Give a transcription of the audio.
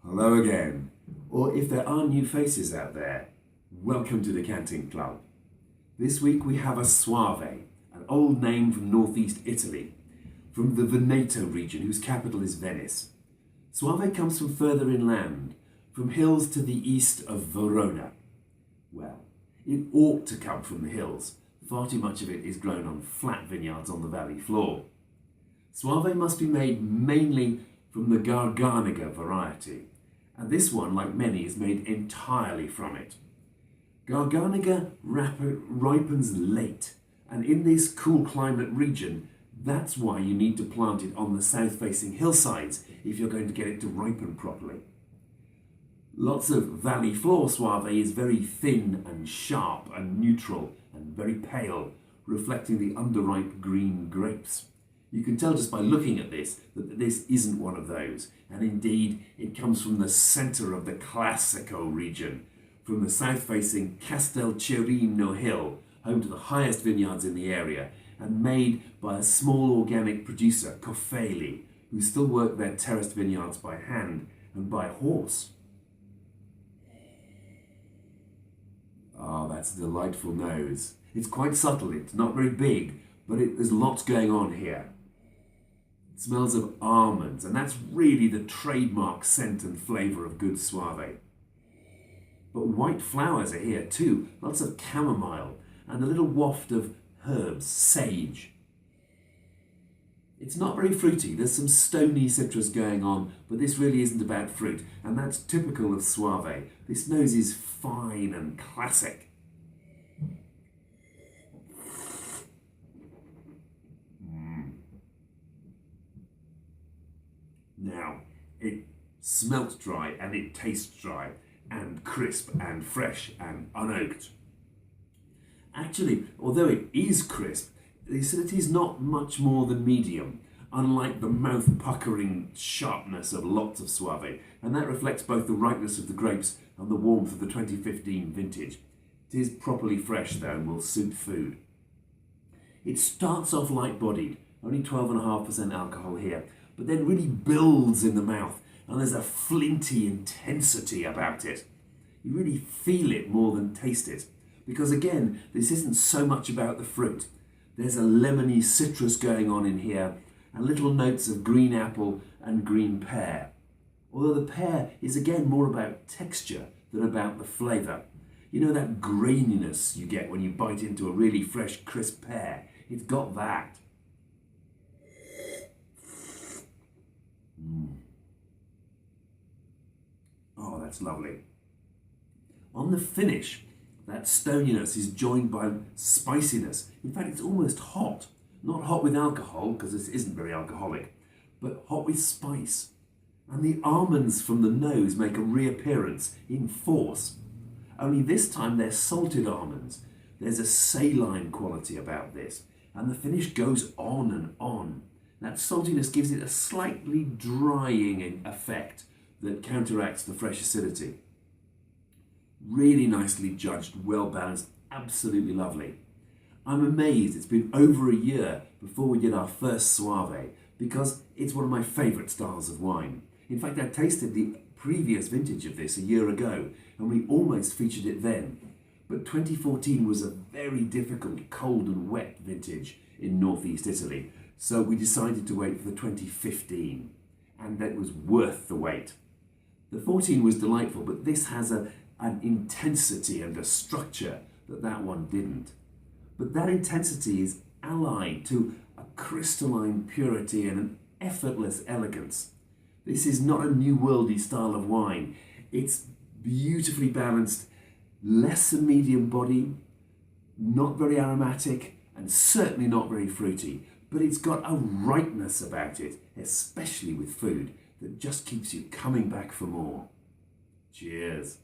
Hello again. Or if there are new faces out there, welcome to the Canting Club. This week we have a Soave, an old name from northeast Italy, from the Veneto region whose capital is Venice. Soave comes from further inland, from hills to the east of Verona. Well, it ought to come from the hills. Far too much of it is grown on flat vineyards on the valley floor. Soave must be made mainly from the Garganega variety, and this one, like many, is made entirely from it. Garganega ripens late, and in this cool climate region, that's why you need to plant it on the south-facing hillsides if you're going to get it to ripen properly. Lots of valley floor Soave is very thin and sharp and neutral and very pale, reflecting the underripe green grapes. You can tell just by looking at this that this isn't one of those, and indeed it comes from the centre of the Classico region, from the south-facing Castelcerino hill, home to the highest vineyards in the area, and made by a small organic producer, Coffele, who still work their terraced vineyards by hand and by horse. Ah, that's a delightful nose. It's quite subtle, it's not very big, but there's lots going on here. It smells of almonds, and that's really the trademark scent and flavour of good Soave. But white flowers are here too, lots of chamomile, and a little waft of herbs, sage. It's not very fruity, there's some stony citrus going on, but this really isn't about fruit, and that's typical of Soave. This nose is fine and classic. Now, it smells dry and it tastes dry and crisp and fresh and unoaked. Actually, although it is crisp, the acidity is not much more than medium, unlike the mouth-puckering sharpness of lots of Soave, and that reflects both the ripeness of the grapes and the warmth of the 2015 vintage. It is properly fresh though and will suit food. It starts off light-bodied, only 12.5% alcohol here, but then really builds in the mouth, and there's a flinty intensity about it. You really feel it more than taste it, because again, this isn't so much about the fruit. There's a lemony citrus going on in here, and little notes of green apple and green pear. Although the pear is again more about texture than about the flavour. You know that graininess you get when you bite into a really fresh, crisp pear? It's got that. Oh, that's lovely. On the finish, that stoniness is joined by spiciness. In fact, it's almost hot. Not hot with alcohol, because this isn't very alcoholic, but hot with spice. And the almonds from the nose make a reappearance in force. Only this time they're salted almonds. There's a saline quality about this, and the finish goes on and on. That saltiness gives it a slightly drying effect that counteracts the fresh acidity. Really nicely judged, well balanced, absolutely lovely. I'm amazed it's been over a year before we did our first Soave, because it's one of my favourite styles of wine. In fact, I tasted the previous vintage of this a year ago, and we almost featured it then. But 2014 was a very difficult, cold and wet vintage in northeast Italy, so we decided to wait for the 2015, and that was worth the wait. The 14 was delightful, but this has an intensity and a structure that one didn't. But that intensity is allied to a crystalline purity and an effortless elegance. This is not a new worldy style of wine. It's beautifully balanced, less than medium body, not very aromatic, and certainly not very fruity. But it's got a ripeness about it, especially with food, that just keeps you coming back for more. Cheers.